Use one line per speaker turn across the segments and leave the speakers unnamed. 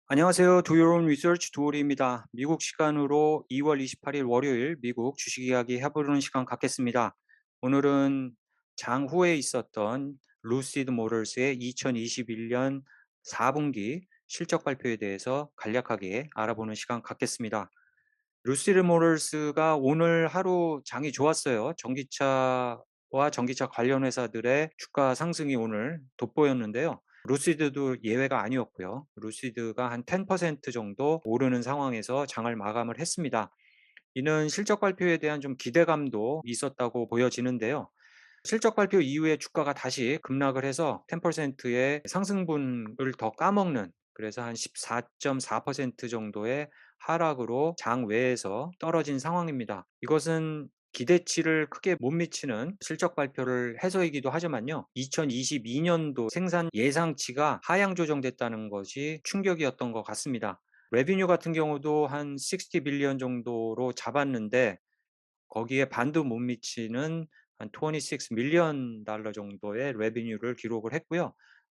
안녕하세요. Do Your Own Research 도오리입니다. 미국 시간으로 2월 28일 월요일 미국 주식 이야기 해보는 시간 갖겠습니다. 오늘은 장후에 있었던 루시드 모터스의 2021년 4분기 실적 발표에 대해서 간략하게 알아보는 시간 갖겠습니다. 루시드 모터스가 오늘 하루 장이 좋았어요. 전기차와 전기차 관련 회사들의 주가 상승이 오늘 돋보였는데요. 루시드도 예외가 아니었고요. 루시드가 한 10% 정도 오르는 상황에서 장을 마감을 했습니다. 이는 실적 발표에 대한 좀 기대감도 있었다고 보여지는데요. 실적 발표 이후에 주가가 다시 급락을 해서 10%의 상승분을 더 까먹는, 그래서 한 14.4% 정도의 하락으로 장외에서 떨어진 상황입니다. 이것은 기대치를 크게 못 미치는 실적 발표를 해서이기도 하지만요. 2022년도 생산 예상치가 하향 조정됐다는 것이 충격이었던 것 같습니다. 레비뉴 같은 경우도 한 60 빌리언 정도로 잡았는데 거기에 반도 못 미치는 한 26 밀리언 달러 정도의 레비뉴를 기록을 했고요.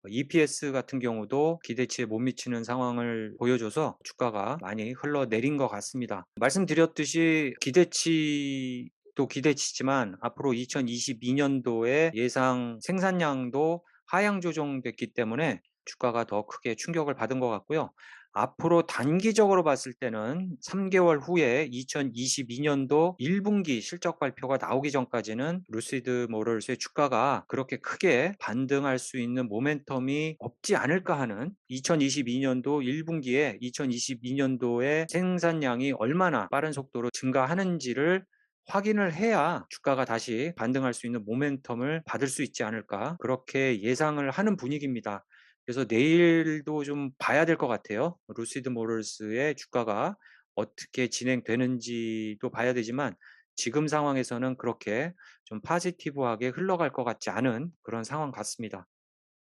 EPS 같은 경우도 기대치에 못 미치는 상황을 보여줘서 주가가 많이 흘러내린 것 같습니다. 말씀드렸듯이 기대치도 기대치지만 앞으로 2022년도에 예상 생산량도 하향 조정됐기 때문에 주가가 더 크게 충격을 받은 것 같고요. 앞으로 단기적으로 봤을 때는 3개월 후에 2022년도 1분기 실적 발표가 나오기 전까지는 루시드 모터스의 주가가 그렇게 크게 반등할 수 있는 모멘텀이 없지 않을까 하는, 2022년도 1분기에 2022년도의 생산량이 얼마나 빠른 속도로 증가하는지를 확인을 해야 주가가 다시 반등할 수 있는 모멘텀을 받을 수 있지 않을까, 그렇게 예상을 하는 분위기입니다. 그래서 내일도 좀 봐야 될 것 같아요. 루시드 모터스의 주가가 어떻게 진행되는지도 봐야 되지만 지금 상황에서는 그렇게 좀 포지티브하게 흘러갈 것 같지 않은 그런 상황 같습니다.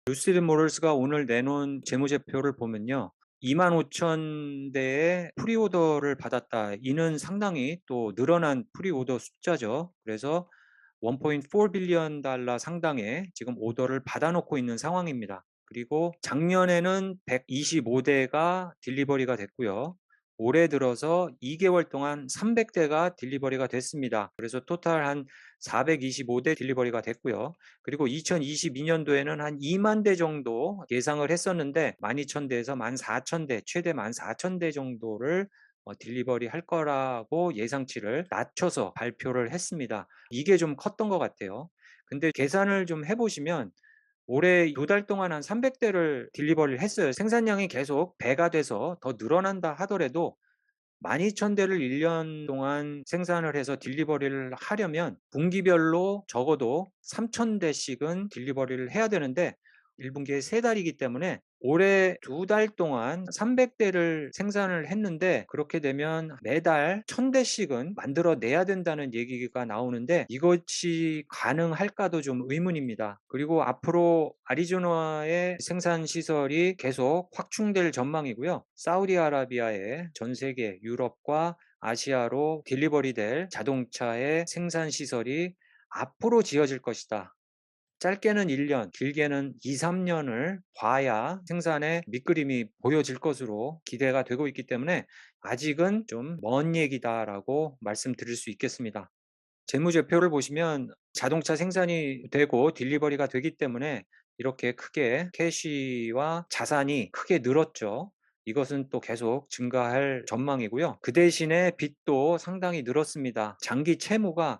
루시드 모터스가 오늘 내놓은 재무제표를 보면요. 25,000대의 프리오더를 받았다. 이는 상당히 또 늘어난 프리오더 숫자죠. 그래서 1.4 빌리언 달러 상당의 지금 오더를 받아놓고 있는 상황입니다. 그리고 작년에는 125대가 딜리버리가 됐고요. 올해 들어서 2개월 동안 300대가 딜리버리가 됐습니다. 그래서 토탈 한 425대 딜리버리가 됐고요. 그리고 2022년도에는 한 2만 대 정도 예상을 했었는데 12,000대에서 14,000대, 최대 14,000대 정도를 딜리버리 할 거라고 예상치를 낮춰서 발표를 했습니다. 이게 좀 컸던 것 같아요. 근데 계산을 좀 해보시면 올해 2달 동안 한 300대를 딜리버리를 했어요. 생산량이 계속 배가 돼서 더 늘어난다 하더라도 12,000대를 1년 동안 생산을 해서 딜리버리를 하려면 분기별로 적어도 3,000대씩은 딜리버리를 해야 되는데 1분기에 3달이기 때문에 올해 2달 동안 300대를 생산을 했는데 그렇게 되면 매달 1,000대씩은 만들어내야 된다는 얘기가 나오는데 이것이 가능할까도 좀 의문입니다. 그리고 앞으로 아리조나의 생산 시설이 계속 확충될 전망이고요. 사우디아라비아의 전 세계 유럽과 아시아로 딜리버리될 자동차의 생산 시설이 앞으로 지어질 것이다. 짧게는 1년, 길게는 2, 3년을 봐야 생산의 밑그림이 보여질 것으로 기대가 되고 있기 때문에 아직은 좀 먼 얘기다라고 말씀드릴 수 있겠습니다. 재무제표를 보시면 자동차 생산이 되고 딜리버리가 되기 때문에 이렇게 크게 캐시와 자산이 크게 늘었죠. 이것은 또 계속 증가할 전망이고요. 그 대신에 빚도 상당히 늘었습니다. 장기 채무가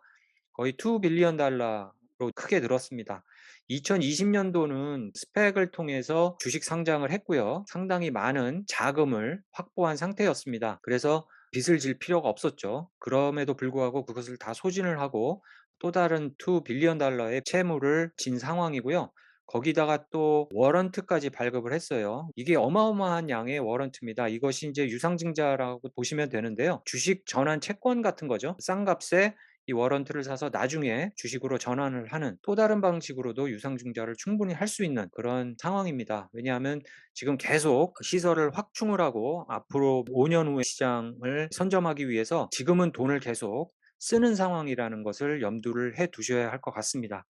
거의 2 빌리언 달러로 크게 늘었습니다. 2020년도는 스펙을 통해서 주식 상장을 했고요. 상당히 많은 자금을 확보한 상태였습니다. 그래서 빚을 질 필요가 없었죠. 그럼에도 불구하고 그것을 다 소진을 하고 또 다른 2 빌리언 달러의 채무를 진 상황이고요. 거기다가 또 워런트까지 발급을 했어요. 이게 어마어마한 양의 워런트입니다. 이것이 이제 유상증자라고 보시면 되는데요. 주식 전환 채권 같은 거죠. 싼 값에 이 워런트를 사서 나중에 주식으로 전환을 하는 또 다른 방식으로도 유상증자를 충분히 할 수 있는 그런 상황입니다. 왜냐하면 지금 계속 시설을 확충을 하고 앞으로 5년 후의 시장을 선점하기 위해서 지금은 돈을 계속 쓰는 상황이라는 것을 염두를 해 두셔야 할 것 같습니다.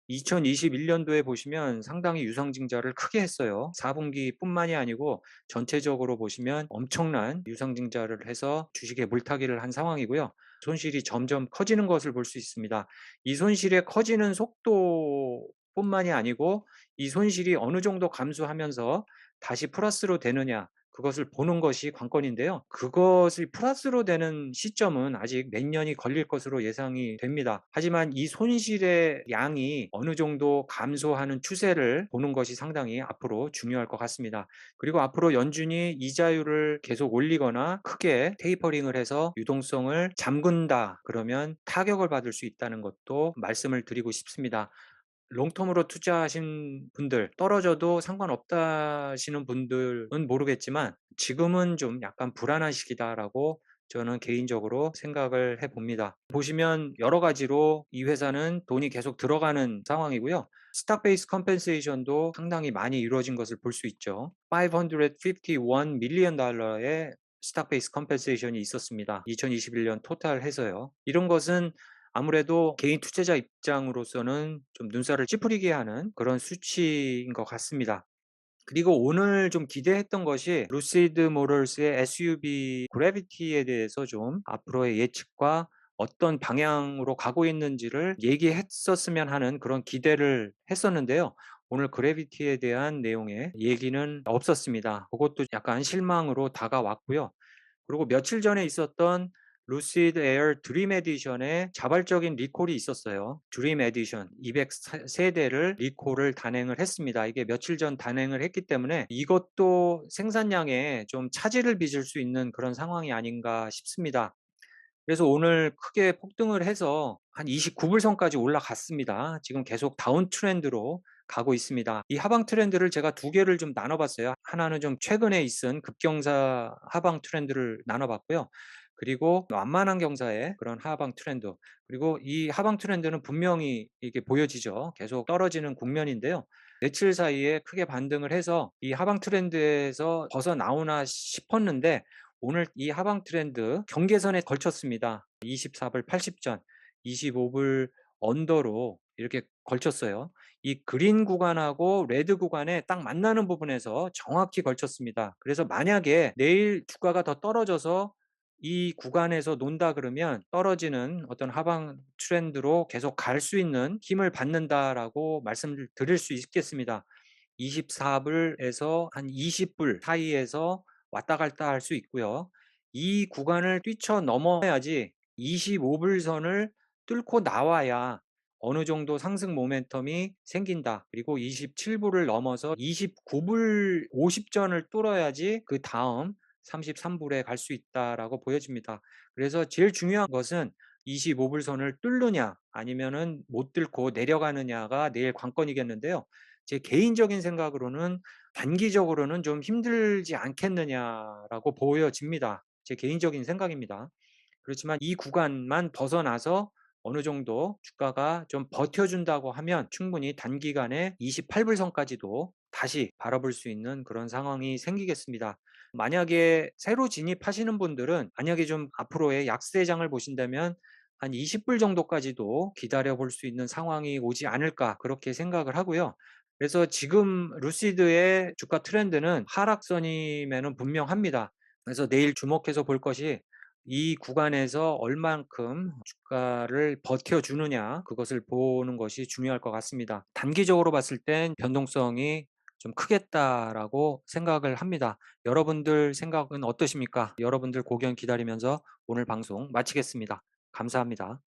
2021년도에 보시면 상당히 유상증자를 크게 했어요. 4분기뿐만이 아니고 전체적으로 보시면 엄청난 유상증자를 해서 주식에 물타기를 한 상황이고요. 손실이 점점 커지는 것을 볼 수 있습니다. 이 손실의 커지는 속도뿐만이 아니고 이 손실이 어느 정도 감소하면서 다시 플러스로 되느냐, 그것을 보는 것이 관건인데요. 그것이 플러스로 되는 시점은 아직 몇 년이 걸릴 것으로 예상이 됩니다. 하지만 이 손실의 양이 어느 정도 감소하는 추세를 보는 것이 상당히 앞으로 중요할 것 같습니다. 그리고 앞으로 연준이 이자율을 계속 올리거나 크게 테이퍼링을 해서 유동성을 잠근다 그러면 타격을 받을 수 있다는 것도 말씀을 드리고 싶습니다. 롱텀으로 투자하신 분들, 떨어져도 상관없다시는 분들은 모르겠지만 지금은 좀 약간 불안한 시기다라고 저는 개인적으로 생각을 해봅니다. 보시면 여러 가지로 이 회사는 돈이 계속 들어가는 상황이고요. 스탁 베이스 컴펜세이션도 상당히 많이 이루어진 것을 볼 수 있죠. 551 밀리언 달러의 스탁 베이스 컴펜세이션이 있었습니다. 2021년 토탈 해서요. 이런 것은 아무래도 개인 투자자 입장으로서는 좀 눈살을 찌푸리게 하는 그런 수치인 것 같습니다. 그리고 오늘 좀 기대했던 것이 루시드 모터스의 SUV 그래비티에 대해서 좀 앞으로의 예측과 어떤 방향으로 가고 있는지를 얘기했었으면 하는 그런 기대를 했었는데요. 오늘 그래비티에 대한 내용의 얘기는 없었습니다. 그것도 약간 실망으로 다가왔고요. 그리고 며칠 전에 있었던 루시드 에어 드림 에디션에 자발적인 리콜이 있었어요. 드림 에디션 203대를 리콜을 단행을 했습니다. 이게 며칠 전 단행을 했기 때문에 이것도 생산량에 좀 차질을 빚을 수 있는 그런 상황이 아닌가 싶습니다. 그래서 오늘 크게 폭등을 해서 한 29불 선까지 올라갔습니다. 지금 계속 다운 트렌드로 가고 있습니다. 이 하방 트렌드를 제가 두 개를 좀 나눠봤어요. 하나는 좀 최근에 있은 급경사 하방 트렌드를 나눠봤고요. 그리고 완만한 경사의 그런 하방 트렌드. 그리고 이 하방 트렌드는 분명히 이게 보여지죠. 계속 떨어지는 국면인데요. 며칠 사이에 크게 반등을 해서 이 하방 트렌드에서 벗어나오나 싶었는데 오늘 이 하방 트렌드 경계선에 걸쳤습니다. 24불 80전, 25불 언더로 이렇게 걸쳤어요. 이 그린 구간하고 레드 구간에 딱 만나는 부분에서 정확히 걸쳤습니다. 그래서 만약에 내일 주가가 더 떨어져서 이 구간에서 논다 그러면 떨어지는 어떤 하방 트렌드로 계속 갈 수 있는 힘을 받는다라고 말씀을 드릴 수 있겠습니다. 24불에서 한 20불 사이에서 왔다 갔다 할 수 있고요. 이 구간을 뛰쳐넘어야지 25불 선을 뚫고 나와야 어느 정도 상승 모멘텀이 생긴다. 그리고 27불을 넘어서 29불 50전을 뚫어야지 그 다음 33불에 갈 수 있다라고 보여집니다. 그래서 제일 중요한 것은 25불 선을 뚫느냐 아니면은 못 뚫고 내려가느냐가 내일 관건이겠는데요. 제 개인적인 생각으로는 단기적으로는 좀 힘들지 않겠느냐라고 보여집니다. 제 개인적인 생각입니다. 그렇지만 이 구간만 벗어나서 어느 정도 주가가 좀 버텨준다고 하면 충분히 단기간에 28불 선까지도 다시 바라볼 수 있는 그런 상황이 생기겠습니다. 만약에 새로 진입하시는 분들은 만약에 좀 앞으로의 약세장을 보신다면 한 20불 정도까지도 기다려 볼 수 있는 상황이 오지 않을까 그렇게 생각을 하고요. 그래서 지금 루시드의 주가 트렌드는 하락선임에는 분명합니다. 그래서 내일 주목해서 볼 것이 이 구간에서 얼만큼 주가를 버텨주느냐 그것을 보는 것이 중요할 것 같습니다. 단기적으로 봤을 땐 변동성이 좀 크겠다라고 생각을 합니다. 여러분들 생각은 어떠십니까? 여러분들 고견 기다리면서 오늘 방송 마치겠습니다. 감사합니다.